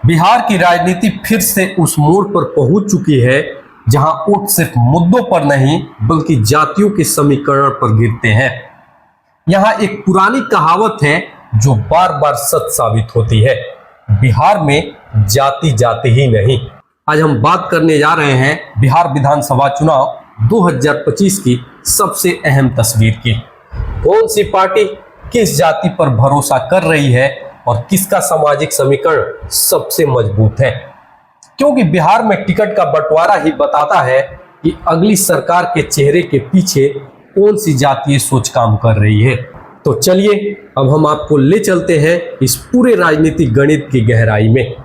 बिहार की राजनीति फिर से उस मोड़ पर पहुंच चुकी है जहां वोट सिर्फ मुद्दों पर नहीं बल्कि जातियों के समीकरण पर गिरते हैं। यहां एक पुरानी कहावत है जो बार बार सच साबित होती है, बिहार में जाति जाति ही नहीं। आज हम बात करने जा रहे हैं बिहार विधानसभा चुनाव 2025 की सबसे अहम तस्वीर की। कौन सी पार्टी किस जाति पर भरोसा कर रही है और किसका सामाजिक समीकरण सबसे मजबूत है, क्योंकि बिहार में टिकट का बंटवारा ही बताता है कि अगली सरकार के चेहरे के पीछे कौन सी जातीय सोच काम कर रही है। तो चलिए अब हम आपको ले चलते हैं इस पूरे राजनीतिक गणित की गहराई में।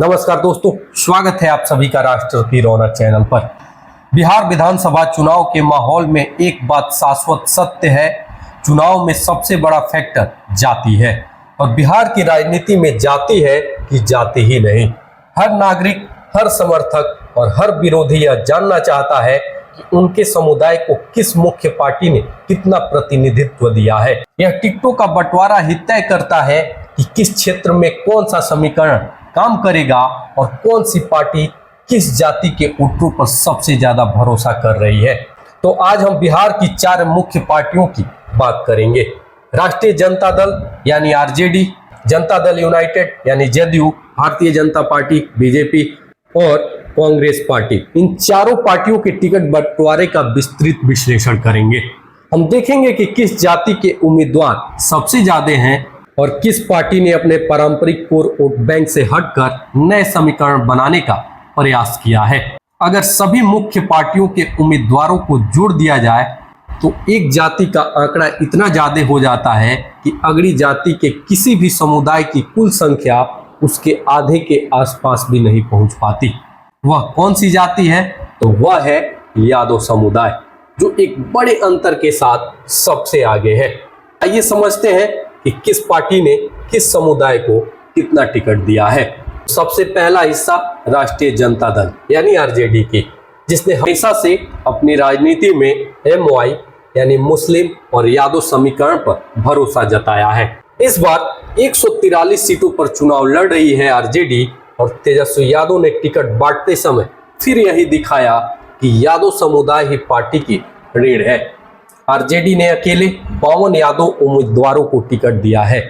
नमस्कार दोस्तों, स्वागत है आप सभी का राष्ट्र की रौनक चैनल पर। बिहार विधानसभा चुनाव के माहौल में एक बात शाश्वत सत्य है, चुनाव में सबसे बड़ा फैक्टर जाति है और बिहार की राजनीति में जाति है कि जाति ही नहीं। हर नागरिक, हर समर्थक और हर विरोधी यह जानना चाहता है कि उनके समुदाय को किस मुख्य पार्टी ने कितना प्रतिनिधित्व दिया है। यह टिकटों का बंटवारा ही तय करता है कि किस क्षेत्र में कौन सा समीकरण काम करेगा और कौन सी पार्टी किस जाति के वोटरों पर सबसे ज्यादा भरोसा कर रही है। तो आज हम बिहार की 4 मुख्य पार्टियों की बात करेंगे। राष्ट्रीय जनता दल यानी आरजेडी, जनता दल यूनाइटेड यानी जदयू, भारतीय जनता पार्टी बीजेपी और कांग्रेस पार्टी। इन चारों पार्टियों के टिकट बंटवारे का विस्तृत विश्लेषण करेंगे। हम देखेंगे कि किस जाति के उम्मीदवार सबसे ज्यादा हैं और किस पार्टी ने अपने पारंपरिक कोर वोट बैंक से हटकर नए समीकरण बनाने का प्रयास किया है। अगर सभी मुख्य पार्टियों के उम्मीदवारों को जोड़ दिया जाए तो एक जाति का आंकड़ा इतना ज्यादा हो जाता है कि अगली जाति के किसी भी समुदाय की कुल संख्या उसके आधे के आसपास भी नहीं पहुंच पाती। वह कौन सी जाति है? तो वह है यादव समुदाय, जो एक बड़े अंतर के साथ सबसे आगे है। आइए समझते हैं कि किस पार्टी ने किस समुदाय को कितना टिकट दिया है। सबसे पहला हिस्सा राष्ट्रीय जनता दल यानी आरजेडी की, जिसने हमेशा से अपनी राजनीति में एमवाई यानी मुस्लिम और यादव समीकरण पर भरोसा जताया है। इस बार 143 सीटों पर चुनाव लड़ रही है आरजेडी और तेजस्वी यादव ने टिकट बांटते समय फिर यही दिखाया कि यादव समुदाय ही पार्टी की रीढ़ है। आरजेडी ने अकेले 52 यादव उम्मीदवारों को टिकट दिया है।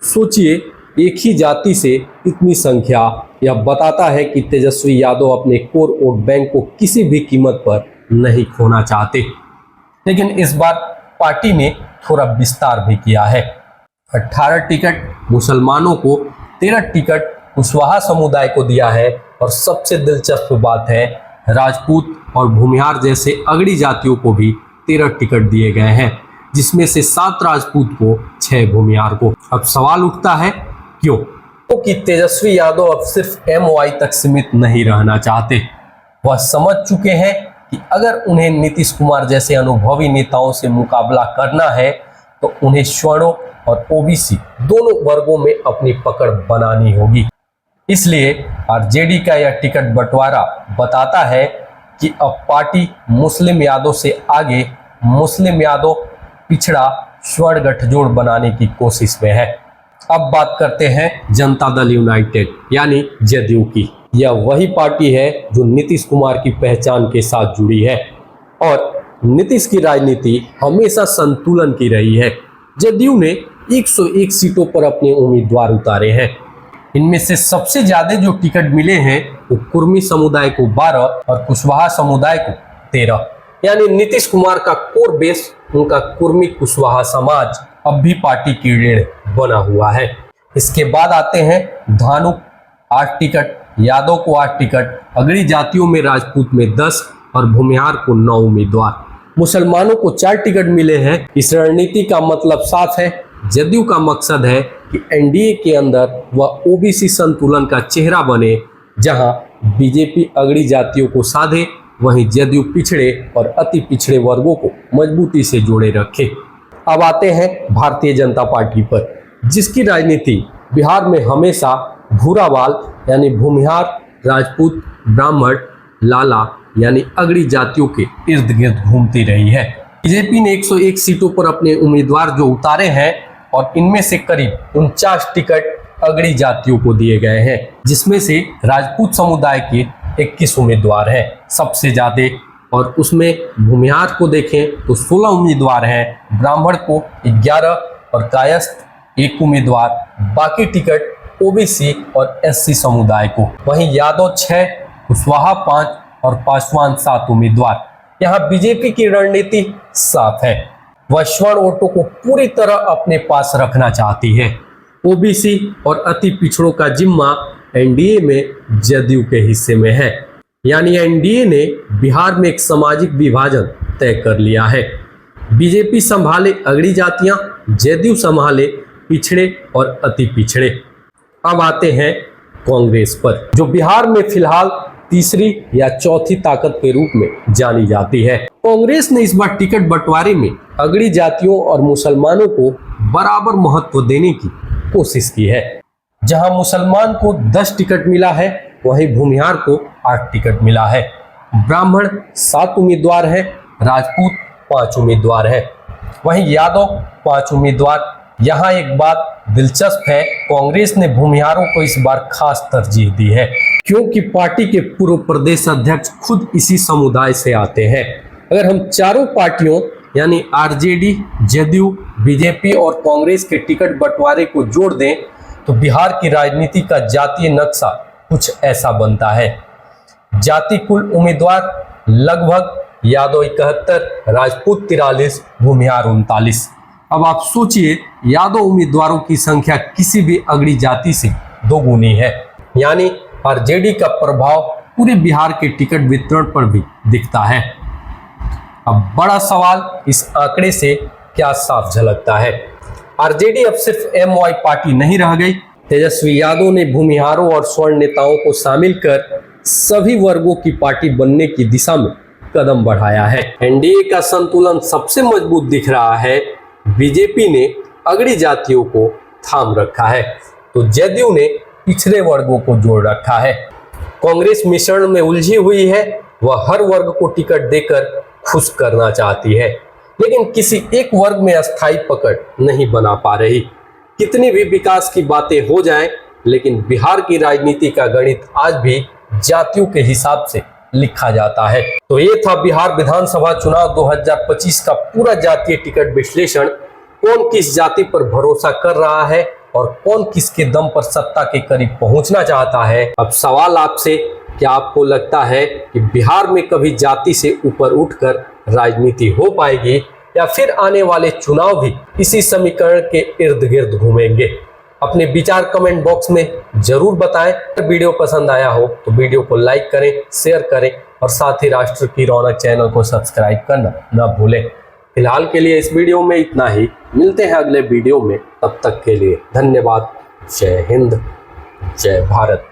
सोचिए, एक ही जाति से इतनी संख्या, यह बताता है कि तेजस्वी यादव अपने कोर वोट बैंक को किसी भी कीमत पर नहीं खोना चाहते। लेकिन इस बार पार्टी ने थोड़ा विस्तार भी किया है। 18 टिकट मुसलमानों को, 13 टिकट कुशवाहा समुदाय को दिया है और सबसे दिलचस्प बात है, राजपूत और भूमिहार जैसे अगड़ी जातियों को भी 13 टिकट दिए गए हैं, जिसमें से 7 राजपूत को, 6 भूमिहार को। अब सवाल उठता है क्यों? क्योंकि तेजस्वी यादव अब सिर्फ एमवाई तक सीमित नहीं रहना चाहते। वह समझ चुके हैं कि अगर उन्हें नीतीश कुमार जैसे अनुभवी नेताओं से मुकाबला करना है तो उन्हें सवर्णों और ओबीसी दोनों वर्गों में अपनी पकड़ बनानी होगी। इसलिए आरजेडी का यह टिकट बंटवारा बताता है कि अब पार्टी मुस्लिम यादव से आगे मुस्लिम यादव पिछड़ा स्वर्ण गठजोड़ बनाने की कोशिश में है। अब बात करते हैं जनता दल यूनाइटेड यानी जदयू की। यह वही पार्टी है जो नीतीश कुमार की पहचान के साथ जुड़ी है और नीतीश की राजनीति हमेशा संतुलन की रही है। जदयू ने 101 सीटों पर अपने उम्मीदवार उतारे हैं। इनमें से सबसे ज्यादा जो टिकट मिले हैं वो कुर्मी समुदाय को 12 और कुशवाहा समुदाय को 13, यानी नीतीश कुमार का कोर बेस, उनका कुर्मी कुशवाहा समाज अब भी पार्टी की रीढ़ बना हुआ है। इसके बाद आते हैं धानुक, 8 टिकट, यादव को 8 टिकट, अगड़ी जातियों में राजपूत में 10 और भूमिहार को 9 उम्मीदवार। मुसलमानों को 4 टिकट मिले हैं। इस रणनीति का मतलब साफ है, जदयू का मकसद है कि एनडीए के अंदर वह ओबीसी संतुलन का चेहरा बने, जहां बीजेपी अगड़ी जातियों को साधे, वहीं जदयू पिछड़े और अति पिछड़े वर्गों को मजबूती से जोड़े रखे। अब आते हैं भारतीय जनता पार्टी पर, जिसकी राजनीति बिहार में हमेशा भूरावाल यानी भूमिहार, राजपूत, ब्राह्मण, लाला यानी अगड़ी जातियों के इर्द गिर्द घूमती रही है। बीजेपी ने 101 सीटों पर अपने उम्मीदवार जो उतारे हैं और इनमें से करीब 49 टिकट अगड़ी जातियों को दिए गए हैं, जिसमें से राजपूत समुदाय के 21 उम्मीदवार हैं सबसे ज्यादा, और उसमें भूमिहार को देखें तो 16 उम्मीदवार हैं, ब्राह्मण को 11 और कायस्थ 1 उम्मीदवार, बाकी टिकट ओबीसी और एससी समुदाय को। वहीं यादव 6, कुशवाहा 5 और पासवान 7 उम्मीदवार। यहाँ बीजेपी की रणनीति साफ है, वह स्वर्ण वोटों को पूरी तरह अपने पास रखना चाहती है। ओबीसी और अति पिछड़ों का जिम्मा एनडीए में जदयू के हिस्से में है, यानी एनडीए ने बिहार में एक सामाजिक विभाजन तय कर लिया है। बीजेपी संभाले अगड़ी जातियां, जदयू संभाले पिछड़े और अति पिछड़े। अब आते हैं कांग्रेस पर, जो बिहार में फिलहाल तीसरी या चौथी ताकत के रूप में जानी जाती है। कांग्रेस ने इस बार टिकट बंटवारे में अगड़ी जातियों और मुसलमानों को बराबर महत्व देने की कोशिश की है। जहां मुसलमान को 10 टिकट मिला है, वहीं भूमिहार को 8 टिकट मिला है। ब्राह्मण 7 उम्मीदवार है, राजपूत 5 उम्मीदवार है, वहीं यादव 5 उम्मीदवार। यहाँ एक बात दिलचस्प है, कांग्रेस ने भूमिहारों को इस बार खास तरजीह दी है, क्योंकि पार्टी के पूर्व प्रदेश अध्यक्ष खुद इसी समुदाय से आते हैं। अगर हम चारों पार्टियों यानी आरजेडी, जदयू, बीजेपी और कांग्रेस के टिकट बंटवारे को जोड़ दें तो बिहार की राजनीति का जातीय नक्शा कुछ ऐसा बनता है। जाति कुल उम्मीदवार लगभग यादव 71, राजपूत 43, भूमिहार 39। अब आप सोचिए, यादव उम्मीदवारों की संख्या किसी भी अगड़ी जाति से दोगुनी है, यानी आरजेडी का प्रभाव पूरे बिहार के टिकट वितरण पर भी दिखता है। अब बड़ा सवाल, इस आंकड़े से क्या साफ झलकता है? आरजेडी अब सिर्फ एमवाई पार्टी नहीं रह गई। तेजस्वी यादव ने भूमिहारों और स्वर्ण नेताओं को शामिल कर सभी वर्गों की पार्टी बनने की दिशा में कदम बढ़ाया है। एनडीए का संतुलन सबसे मजबूत दिख रहा है। बीजेपी ने अगड़ी जातियों को थाम रखा है, तो जदयू ने पिछड़े वर्गों को जोड़ रखा है। कांग्रेस मिश्रण में उलझी हुई है, वह हर वर्ग को टिकट देकर खुश करना चाहती है, लेकिन किसी एक वर्ग में अस्थायी पकड़ नहीं बना पा रही। कितनी भी विकास की बातें हो जाएं, लेकिन बिहार की राजनीति का गणित आज भी जातियों के हिसाब से लिखा जाता है। तो ये था बिहार विधानसभा चुनाव 2025 का पूरा जातीय टिकट विश्लेषण। कौन किस जाति पर भरोसा कर रहा है और कौन किसके दम पर सत्ता के करीब पहुंचना चाहता है। अब सवाल आपसे, क्या आपको लगता है कि बिहार में कभी जाति से ऊपर उठकर राजनीति हो पाएगी, या फिर आने वाले चुनाव भी इसी समीकरण के इर्द गिर्द घूमेंगे? अपने विचार कमेंट बॉक्स में जरूर बताएं। अगर वीडियो पसंद आया हो तो वीडियो को लाइक करें, शेयर करें और साथ ही राष्ट्र की रौनक चैनल को सब्सक्राइब करना न भूलें। फिलहाल के लिए इस वीडियो में इतना ही, मिलते हैं अगले वीडियो में। तब तक के लिए धन्यवाद। जय हिंद, जय भारत।